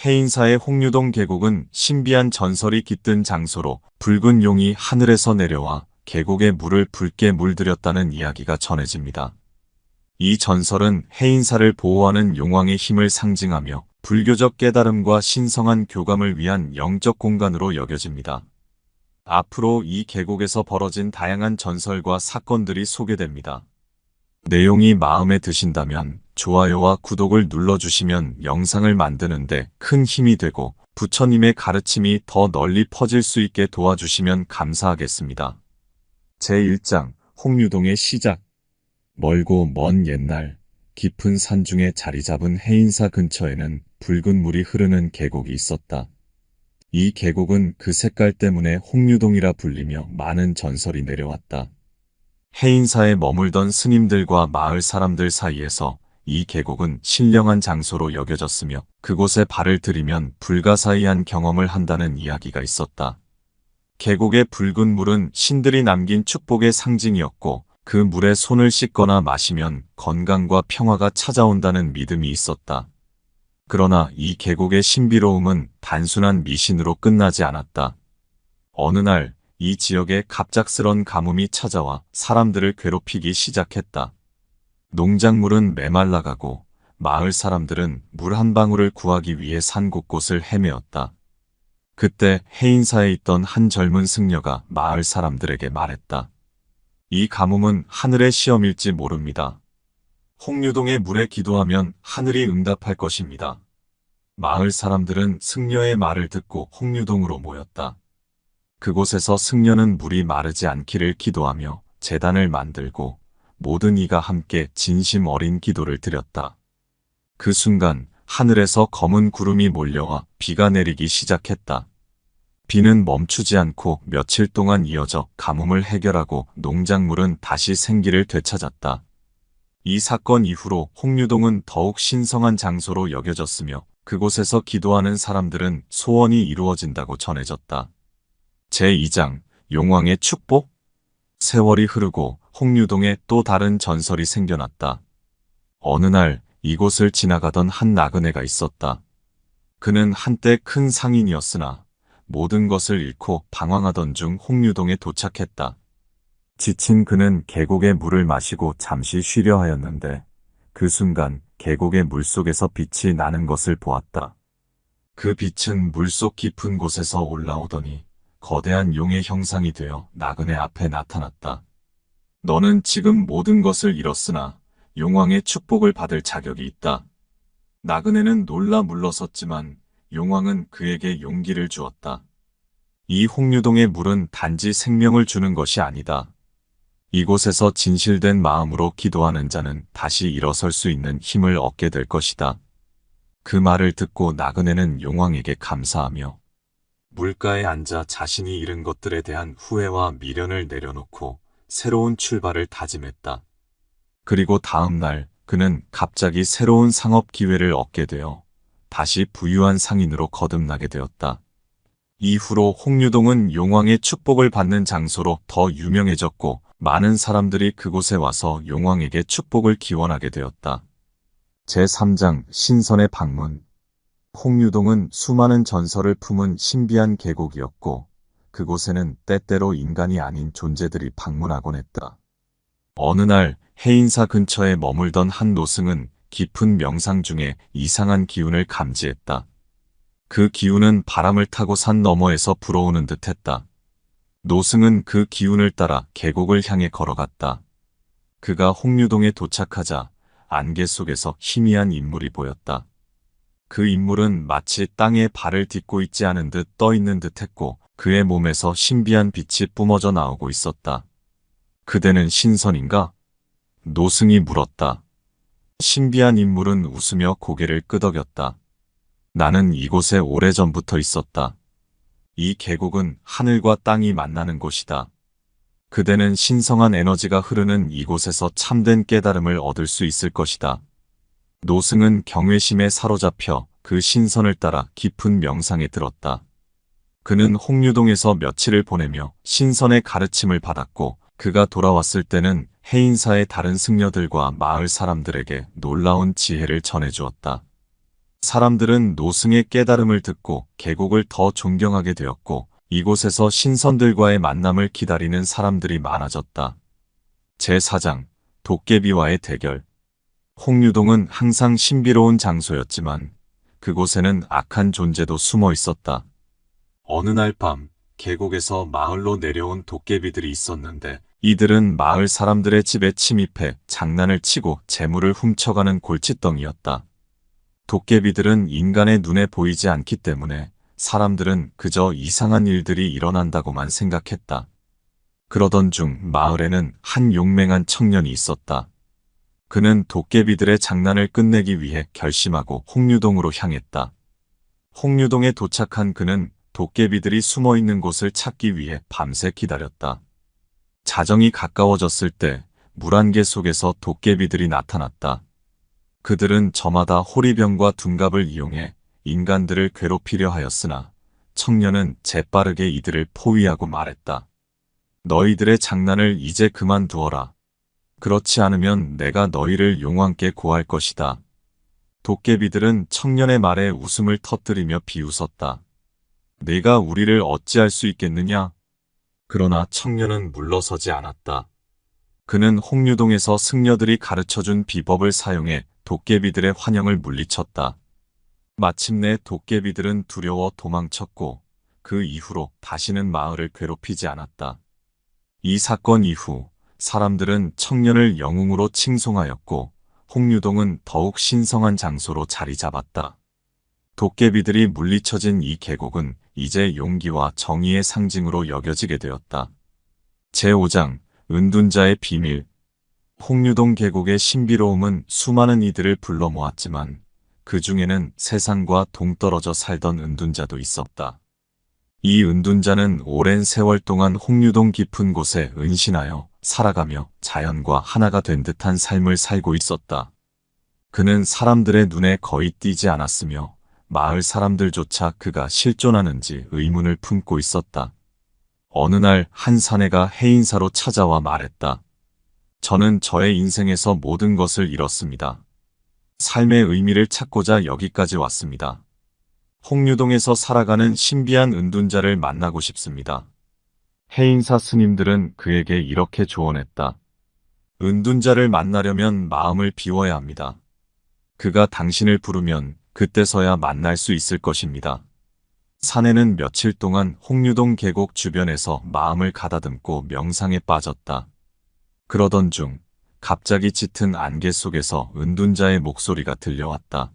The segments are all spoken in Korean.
해인사의 홍류동 계곡은 신비한 전설이 깃든 장소로 붉은 용이 하늘에서 내려와 계곡의 물을 붉게 물들였다는 이야기가 전해집니다. 이 전설은 해인사를 보호하는 용왕의 힘을 상징하며 불교적 깨달음과 신성한 교감을 위한 영적 공간으로 여겨집니다. 앞으로 이 계곡에서 벌어진 다양한 전설과 사건들이 소개됩니다. 내용이 마음에 드신다면 좋아요와 구독을 눌러주시면 영상을 만드는데 큰 힘이 되고 부처님의 가르침이 더 널리 퍼질 수 있게 도와주시면 감사하겠습니다. 제1장 홍류동의 시작. 멀고 먼 옛날 깊은 산중에 자리 잡은 해인사 근처에는 붉은 물이 흐르는 계곡이 있었다. 이 계곡은 그 색깔 때문에 홍류동이라 불리며 많은 전설이 내려왔다. 해인사에 머물던 스님들과 마을 사람들 사이에서 이 계곡은 신령한 장소로 여겨졌으며 그곳에 발을 들이면 불가사의한 경험을 한다는 이야기가 있었다. 계곡의 붉은 물은 신들이 남긴 축복의 상징이었고 그 물에 손을 씻거나 마시면 건강과 평화가 찾아온다는 믿음이 있었다. 그러나 이 계곡의 신비로움은 단순한 미신으로 끝나지 않았다. 어느 날 이 지역에 갑작스런 가뭄이 찾아와 사람들을 괴롭히기 시작했다. 농작물은 메말라가고 마을 사람들은 물 한 방울을 구하기 위해 산 곳곳을 헤매었다. 그때 해인사에 있던 한 젊은 승려가 마을 사람들에게 말했다. 이 가뭄은 하늘의 시험일지 모릅니다. 홍류동의 물에 기도하면 하늘이 응답할 것입니다. 마을 사람들은 승려의 말을 듣고 홍류동으로 모였다. 그곳에서 승려는 물이 마르지 않기를 기도하며 제단을 만들고 모든 이가 함께 진심 어린 기도를 드렸다. 그 순간 하늘에서 검은 구름이 몰려와 비가 내리기 시작했다. 비는 멈추지 않고 며칠 동안 이어져 가뭄을 해결하고 농작물은 다시 생기를 되찾았다. 이 사건 이후로 홍류동은 더욱 신성한 장소로 여겨졌으며 그곳에서 기도하는 사람들은 소원이 이루어진다고 전해졌다. 제2장 용왕의 축복? 세월이 흐르고 홍류동에 또 다른 전설이 생겨났다. 어느 날 이곳을 지나가던 한 나그네가 있었다. 그는 한때 큰 상인이었으나 모든 것을 잃고 방황하던 중 홍류동에 도착했다. 지친 그는 계곡의 물을 마시고 잠시 쉬려 하였는데 그 순간 계곡의 물속에서 빛이 나는 것을 보았다. 그 빛은 물속 깊은 곳에서 올라오더니 거대한 용의 형상이 되어 나그네 앞에 나타났다. 너는 지금 모든 것을 잃었으나 용왕의 축복을 받을 자격이 있다. 나그네는 놀라 물러섰지만 용왕은 그에게 용기를 주었다. 이 홍류동의 물은 단지 생명을 주는 것이 아니다. 이곳에서 진실된 마음으로 기도하는 자는 다시 일어설 수 있는 힘을 얻게 될 것이다. 그 말을 듣고 나그네는 용왕에게 감사하며 물가에 앉아 자신이 잃은 것들에 대한 후회와 미련을 내려놓고 새로운 출발을 다짐했다. 그리고 다음 날 그는 갑자기 새로운 상업 기회를 얻게 되어 다시 부유한 상인으로 거듭나게 되었다. 이후로 홍류동은 용왕의 축복을 받는 장소로 더 유명해졌고 많은 사람들이 그곳에 와서 용왕에게 축복을 기원하게 되었다. 제3장 신선의 방문. 홍류동은 수많은 전설을 품은 신비한 계곡이었고 그곳에는 때때로 인간이 아닌 존재들이 방문하곤 했다. 어느 날 해인사 근처에 머물던 한 노승은 깊은 명상 중에 이상한 기운을 감지했다. 그 기운은 바람을 타고 산 너머에서 불어오는 듯했다. 노승은 그 기운을 따라 계곡을 향해 걸어갔다. 그가 홍류동에 도착하자 안개 속에서 희미한 인물이 보였다. 그 인물은 마치 땅에 발을 딛고 있지 않은 듯 떠 있는 듯했고 그의 몸에서 신비한 빛이 뿜어져 나오고 있었다. 그대는 신선인가? 노승이 물었다. 신비한 인물은 웃으며 고개를 끄덕였다. 나는 이곳에 오래전부터 있었다. 이 계곡은 하늘과 땅이 만나는 곳이다. 그대는 신성한 에너지가 흐르는 이곳에서 참된 깨달음을 얻을 수 있을 것이다. 노승은 경외심에 사로잡혀 그 신선을 따라 깊은 명상에 들었다. 그는 홍류동에서 며칠을 보내며 신선의 가르침을 받았고 그가 돌아왔을 때는 해인사의 다른 승려들과 마을 사람들에게 놀라운 지혜를 전해주었다. 사람들은 노승의 깨달음을 듣고 계곡을 더 존경하게 되었고 이곳에서 신선들과의 만남을 기다리는 사람들이 많아졌다. 제4장 도깨비와의 대결. 홍유동은 항상 신비로운 장소였지만 그곳에는 악한 존재도 숨어 있었다. 어느 날 밤 계곡에서 마을로 내려온 도깨비들이 있었는데 이들은 마을 사람들의 집에 침입해 장난을 치고 재물을 훔쳐가는 골칫덩이였다. 도깨비들은 인간의 눈에 보이지 않기 때문에 사람들은 그저 이상한 일들이 일어난다고만 생각했다. 그러던 중 마을에는 한 용맹한 청년이 있었다. 그는 도깨비들의 장난을 끝내기 위해 결심하고 홍유동으로 향했다. 홍유동에 도착한 그는 도깨비들이 숨어 있는 곳을 찾기 위해 밤새 기다렸다. 자정이 가까워졌을 때 물안개 속에서 도깨비들이 나타났다. 그들은 저마다 호리병과 둔갑을 이용해 인간들을 괴롭히려 하였으나 청년은 재빠르게 이들을 포위하고 말했다. 너희들의 장난을 이제 그만두어라. 그렇지 않으면 내가 너희를 용왕께 고할 것이다. 도깨비들은 청년의 말에 웃음을 터뜨리며 비웃었다. 네가 우리를 어찌할 수 있겠느냐? 그러나 청년은 물러서지 않았다. 그는 홍유동에서 승려들이 가르쳐준 비법을 사용해 도깨비들의 환영을 물리쳤다. 마침내 도깨비들은 두려워 도망쳤고 그 이후로 다시는 마을을 괴롭히지 않았다. 이 사건 이후 사람들은 청년을 영웅으로 칭송하였고 홍유동은 더욱 신성한 장소로 자리 잡았다. 도깨비들이 물리쳐진 이 계곡은 이제 용기와 정의의 상징으로 여겨지게 되었다. 제5장 은둔자의 비밀. 홍유동 계곡의 신비로움은 수많은 이들을 불러 모았지만 그 중에는 세상과 동떨어져 살던 은둔자도 있었다. 이 은둔자는 오랜 세월 동안 홍유동 깊은 곳에 은신하여 살아가며 자연과 하나가 된 듯한 삶을 살고 있었다. 그는 사람들의 눈에 거의 띄지 않았으며 마을 사람들조차 그가 실존하는지 의문을 품고 있었다. 어느 날 한 사내가 해인사로 찾아와 말했다. 저는 저의 인생에서 모든 것을 잃었습니다. 삶의 의미를 찾고자 여기까지 왔습니다. 홍유동에서 살아가는 신비한 은둔자를 만나고 싶습니다. 해인사 스님들은 그에게 이렇게 조언했다. 은둔자를 만나려면 마음을 비워야 합니다. 그가 당신을 부르면 그때서야 만날 수 있을 것입니다. 사내는 며칠 동안 홍유동 계곡 주변에서 마음을 가다듬고 명상에 빠졌다. 그러던 중 갑자기 짙은 안개 속에서 은둔자의 목소리가 들려왔다.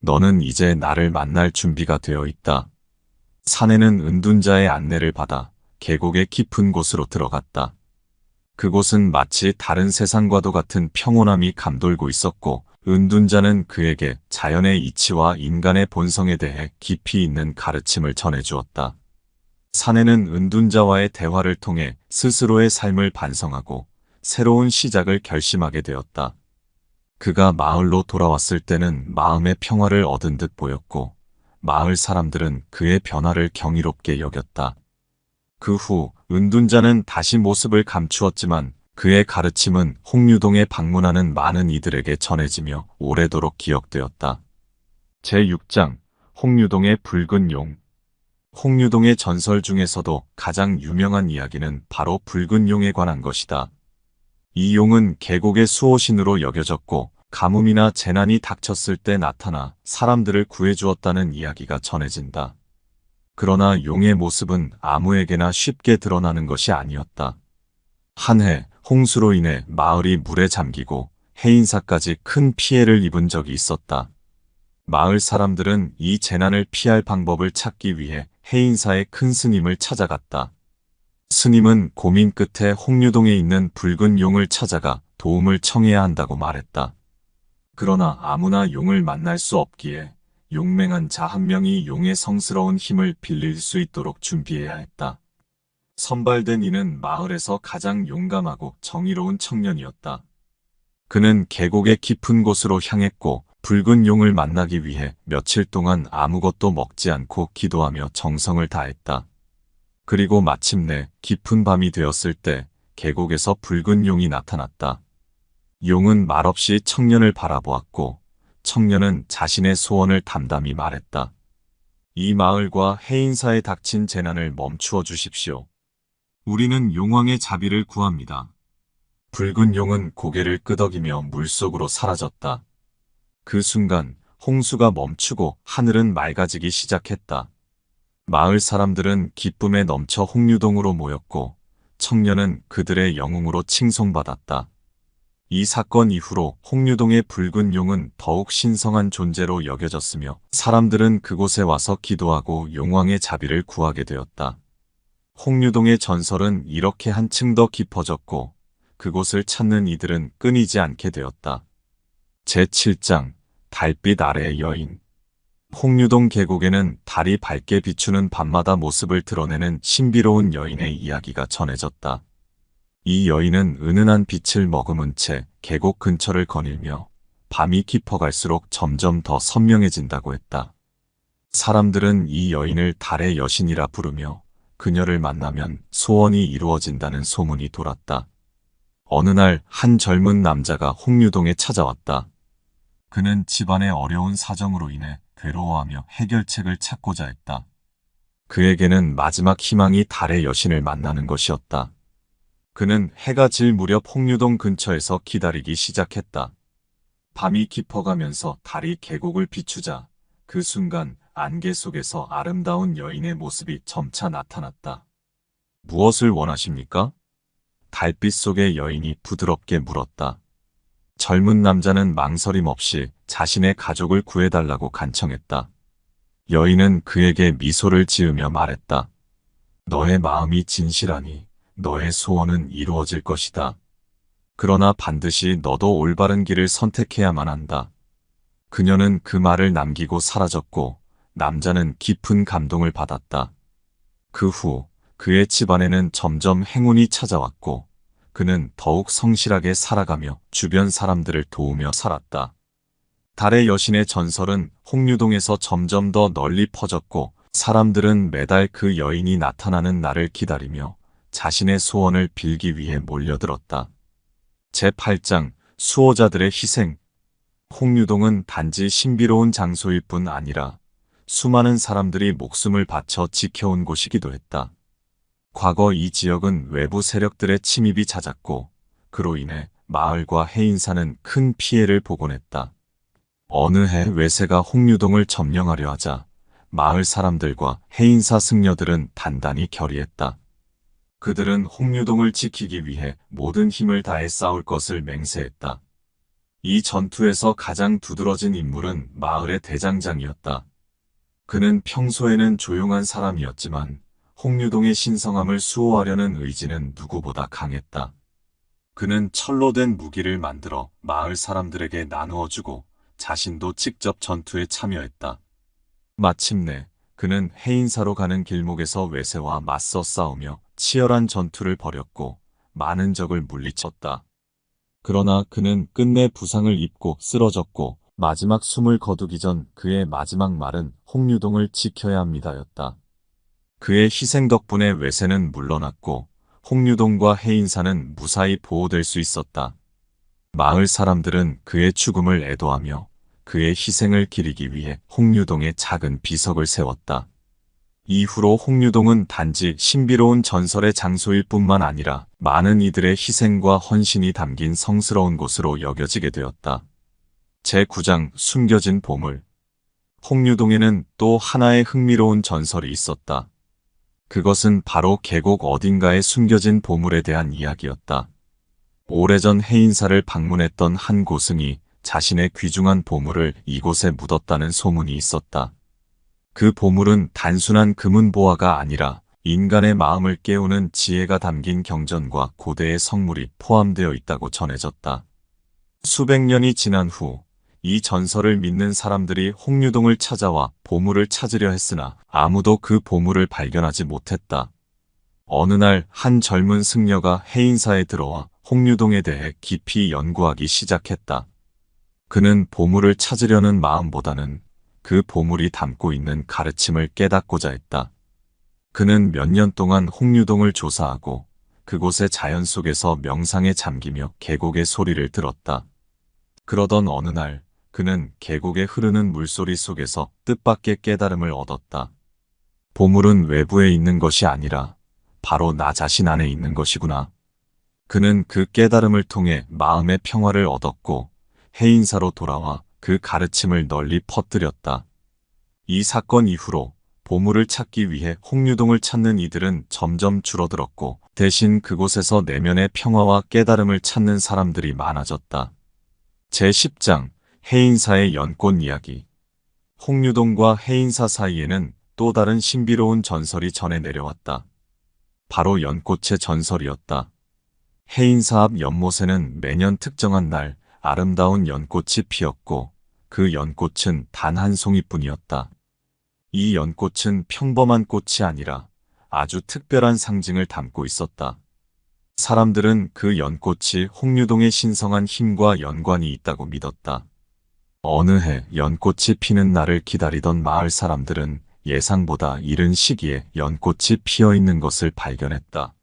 너는 이제 나를 만날 준비가 되어 있다. 사내는 은둔자의 안내를 받아 계곡의 깊은 곳으로 들어갔다. 그곳은 마치 다른 세상과도 같은 평온함이 감돌고 있었고 은둔자는 그에게 자연의 이치와 인간의 본성에 대해 깊이 있는 가르침을 전해주었다. 사내는 은둔자와의 대화를 통해 스스로의 삶을 반성하고 새로운 시작을 결심하게 되었다. 그가 마을로 돌아왔을 때는 마음의 평화를 얻은 듯 보였고 마을 사람들은 그의 변화를 경이롭게 여겼다. 그 후 은둔자는 다시 모습을 감추었지만 그의 가르침은 홍유동에 방문하는 많은 이들에게 전해지며 오래도록 기억되었다. 제6장 홍유동의 붉은 용. 홍유동의 전설 중에서도 가장 유명한 이야기는 바로 붉은 용에 관한 것이다. 이 용은 계곡의 수호신으로 여겨졌고 가뭄이나 재난이 닥쳤을 때 나타나 사람들을 구해주었다는 이야기가 전해진다. 그러나 용의 모습은 아무에게나 쉽게 드러나는 것이 아니었다. 한 해 홍수로 인해 마을이 물에 잠기고 해인사까지 큰 피해를 입은 적이 있었다. 마을 사람들은 이 재난을 피할 방법을 찾기 위해 해인사의 큰 스님을 찾아갔다. 스님은 고민 끝에 홍유동에 있는 붉은 용을 찾아가 도움을 청해야 한다고 말했다. 그러나 아무나 용을 만날 수 없기에 용맹한 자 한 명이 용의 성스러운 힘을 빌릴 수 있도록 준비해야 했다. 선발된 이는 마을에서 가장 용감하고 정의로운 청년이었다. 그는 계곡의 깊은 곳으로 향했고 붉은 용을 만나기 위해 며칠 동안 아무것도 먹지 않고 기도하며 정성을 다했다. 그리고 마침내 깊은 밤이 되었을 때 계곡에서 붉은 용이 나타났다. 용은 말없이 청년을 바라보았고 청년은 자신의 소원을 담담히 말했다. 이 마을과 해인사에 닥친 재난을 멈추어 주십시오. 우리는 용왕의 자비를 구합니다. 붉은 용은 고개를 끄덕이며 물속으로 사라졌다. 그 순간 홍수가 멈추고 하늘은 맑아지기 시작했다. 마을 사람들은 기쁨에 넘쳐 홍류동으로 모였고 청년은 그들의 영웅으로 칭송받았다. 이 사건 이후로 홍류동의 붉은 용은 더욱 신성한 존재로 여겨졌으며 사람들은 그곳에 와서 기도하고 용왕의 자비를 구하게 되었다. 홍류동의 전설은 이렇게 한층 더 깊어졌고 그곳을 찾는 이들은 끊이지 않게 되었다. 제7장 달빛 아래의 여인. 홍류동 계곡에는 달이 밝게 비추는 밤마다 모습을 드러내는 신비로운 여인의 이야기가 전해졌다. 이 여인은 은은한 빛을 머금은 채 계곡 근처를 거닐며 밤이 깊어갈수록 점점 더 선명해진다고 했다. 사람들은 이 여인을 달의 여신이라 부르며 그녀를 만나면 소원이 이루어진다는 소문이 돌았다. 어느 날 한 젊은 남자가 홍류동에 찾아왔다. 그는 집안의 어려운 사정으로 인해 괴로워하며 해결책을 찾고자 했다. 그에게는 마지막 희망이 달의 여신을 만나는 것이었다. 그는 해가 질 무렵 홍류동 근처에서 기다리기 시작했다. 밤이 깊어가면서 달이 계곡을 비추자 그 순간 안개 속에서 아름다운 여인의 모습이 점차 나타났다. 무엇을 원하십니까? 달빛 속의 여인이 부드럽게 물었다. 젊은 남자는 망설임 없이 자신의 가족을 구해달라고 간청했다. 여인은 그에게 미소를 지으며 말했다. 너의 마음이 진실하니 너의 소원은 이루어질 것이다. 그러나 반드시 너도 올바른 길을 선택해야만 한다. 그녀는 그 말을 남기고 사라졌고 남자는 깊은 감동을 받았다. 그 후 그의 집안에는 점점 행운이 찾아왔고 그는 더욱 성실하게 살아가며 주변 사람들을 도우며 살았다. 달의 여신의 전설은 홍류동에서 점점 더 널리 퍼졌고 사람들은 매달 그 여인이 나타나는 날을 기다리며 자신의 소원을 빌기 위해 몰려들었다. 제8장 수호자들의 희생. 홍류동은 단지 신비로운 장소일 뿐 아니라 수많은 사람들이 목숨을 바쳐 지켜온 곳이기도 했다. 과거 이 지역은 외부 세력들의 침입이 잦았고 그로 인해 마을과 해인사는 큰 피해를 보곤 했다. 어느 해 외세가 홍류동을 점령하려 하자 마을 사람들과 해인사 승려들은 단단히 결의했다. 그들은 홍류동을 지키기 위해 모든 힘을 다해 싸울 것을 맹세했다. 이 전투에서 가장 두드러진 인물은 마을의 대장장이었다. 그는 평소에는 조용한 사람이었지만 홍류동의 신성함을 수호하려는 의지는 누구보다 강했다. 그는 철로 된 무기를 만들어 마을 사람들에게 나누어 주고 자신도 직접 전투에 참여했다. 마침내 그는 해인사로 가는 길목에서 외세와 맞서 싸우며 치열한 전투를 벌였고 많은 적을 물리쳤다. 그러나 그는 끝내 부상을 입고 쓰러졌고 마지막 숨을 거두기 전 그의 마지막 말은 홍류동을 지켜야 합니다였다. 그의 희생 덕분에 외세는 물러났고 홍류동과 해인사는 무사히 보호될 수 있었다. 마을 사람들은 그의 죽음을 애도하며 그의 희생을 기리기 위해 홍류동에 작은 비석을 세웠다. 이후로 홍류동은 단지 신비로운 전설의 장소일 뿐만 아니라 많은 이들의 희생과 헌신이 담긴 성스러운 곳으로 여겨지게 되었다. 제9장 숨겨진 보물. 홍류동에는 또 하나의 흥미로운 전설이 있었다. 그것은 바로 계곡 어딘가에 숨겨진 보물에 대한 이야기였다. 오래전 해인사를 방문했던 한 고승이 자신의 귀중한 보물을 이곳에 묻었다는 소문이 있었다. 그 보물은 단순한 금은보화가 아니라 인간의 마음을 깨우는 지혜가 담긴 경전과 고대의 성물이 포함되어 있다고 전해졌다. 수백 년이 지난 후 이 전설을 믿는 사람들이 홍류동을 찾아와 보물을 찾으려 했으나 아무도 그 보물을 발견하지 못했다. 어느 날 한 젊은 승려가 해인사에 들어와 홍류동에 대해 깊이 연구하기 시작했다. 그는 보물을 찾으려는 마음보다는 그 보물이 담고 있는 가르침을 깨닫고자 했다. 그는 몇 년 동안 홍류동을 조사하고 그곳의 자연 속에서 명상에 잠기며 계곡의 소리를 들었다. 그러던 어느 날 그는 계곡에 흐르는 물소리 속에서 뜻밖의 깨달음을 얻었다. 보물은 외부에 있는 것이 아니라 바로 나 자신 안에 있는 것이구나. 그는 그 깨달음을 통해 마음의 평화를 얻었고 해인사로 돌아와 그 가르침을 널리 퍼뜨렸다. 이 사건 이후로 보물을 찾기 위해 홍류동을 찾는 이들은 점점 줄어들었고 대신 그곳에서 내면의 평화와 깨달음을 찾는 사람들이 많아졌다. 제10장 해인사의 연꽃 이야기. 홍류동과 해인사 사이에는 또 다른 신비로운 전설이 전해 내려왔다. 바로 연꽃의 전설이었다. 해인사 앞 연못에는 매년 특정한 날 아름다운 연꽃이 피었고 그 연꽃은 단 한 송이뿐이었다. 이 연꽃은 평범한 꽃이 아니라 아주 특별한 상징을 담고 있었다. 사람들은 그 연꽃이 홍류동의 신성한 힘과 연관이 있다고 믿었다. 어느 해 연꽃이 피는 날을 기다리던 마을 사람들은 예상보다 이른 시기에 연꽃이 피어 있는 것을 발견했다.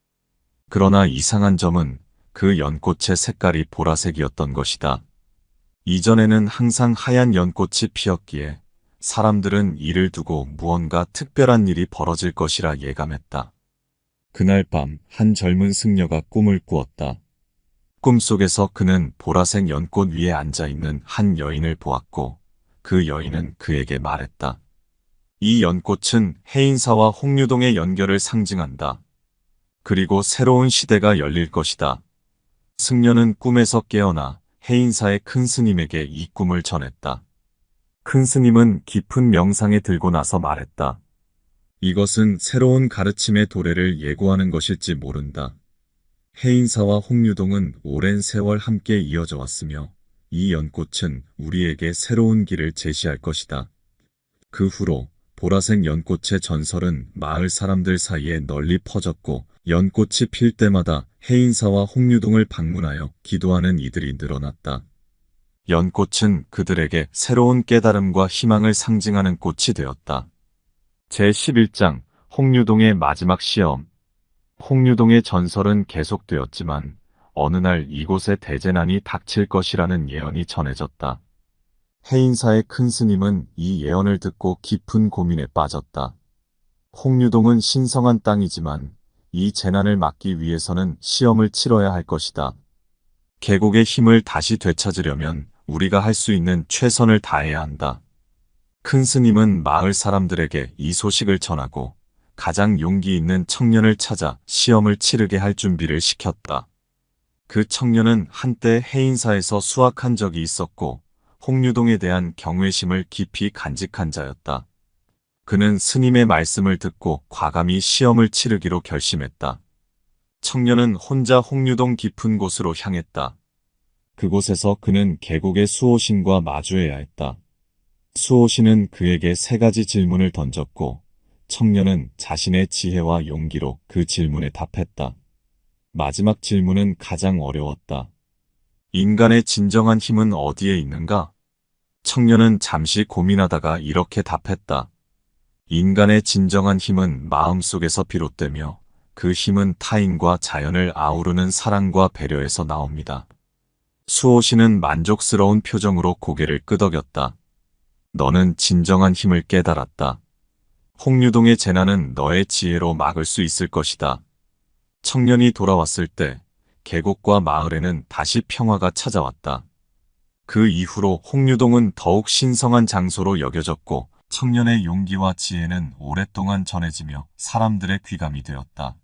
그러나 이상한 점은 그 연꽃의 색깔이 보라색이었던 것이다. 이전에는 항상 하얀 연꽃이 피었기에 사람들은 이를 두고 무언가 특별한 일이 벌어질 것이라 예감했다. 그날 밤 한 젊은 승려가 꿈을 꾸었다. 꿈속에서 그는 보라색 연꽃 위에 앉아있는 한 여인을 보았고 그 여인은 그에게 말했다. 이 연꽃은 해인사와 홍류동의 연결을 상징한다. 그리고 새로운 시대가 열릴 것이다. 승려는 꿈에서 깨어나 해인사의 큰 스님에게 이 꿈을 전했다. 큰 스님은 깊은 명상에 들고 나서 말했다. 이것은 새로운 가르침의 도래를 예고하는 것일지 모른다. 해인사와 홍류동은 오랜 세월 함께 이어져 왔으며 이 연꽃은 우리에게 새로운 길을 제시할 것이다. 그 후로 보라색 연꽃의 전설은 마을 사람들 사이에 널리 퍼졌고 연꽃이 필 때마다 해인사와 홍류동을 방문하여 기도하는 이들이 늘어났다. 연꽃은 그들에게 새로운 깨달음과 희망을 상징하는 꽃이 되었다. 제11장 홍류동의 마지막 시험. 홍류동의 전설은 계속되었지만 어느 날 이곳에 대재난이 닥칠 것이라는 예언이 전해졌다. 해인사의 큰 스님은 이 예언을 듣고 깊은 고민에 빠졌다. 홍류동은 신성한 땅이지만 이 재난을 막기 위해서는 시험을 치러야 할 것이다. 계곡의 힘을 다시 되찾으려면 우리가 할 수 있는 최선을 다해야 한다. 큰 스님은 마을 사람들에게 이 소식을 전하고 가장 용기 있는 청년을 찾아 시험을 치르게 할 준비를 시켰다. 그 청년은 한때 해인사에서 수학한 적이 있었고 홍류동에 대한 경외심을 깊이 간직한 자였다. 그는 스님의 말씀을 듣고 과감히 시험을 치르기로 결심했다. 청년은 혼자 홍류동 깊은 곳으로 향했다. 그곳에서 그는 계곡의 수호신과 마주해야 했다. 수호신은 그에게 3가지 질문을 던졌고 청년은 자신의 지혜와 용기로 그 질문에 답했다. 마지막 질문은 가장 어려웠다. 인간의 진정한 힘은 어디에 있는가? 청년은 잠시 고민하다가 이렇게 답했다. 인간의 진정한 힘은 마음속에서 비롯되며 그 힘은 타인과 자연을 아우르는 사랑과 배려에서 나옵니다. 수호신은 만족스러운 표정으로 고개를 끄덕였다. 너는 진정한 힘을 깨달았다. 홍류동의 재난은 너의 지혜로 막을 수 있을 것이다. 청년이 돌아왔을 때 계곡과 마을에는 다시 평화가 찾아왔다. 그 이후로 홍류동은 더욱 신성한 장소로 여겨졌고 청년의 용기와 지혜는 오랫동안 전해지며 사람들의 귀감이 되었다.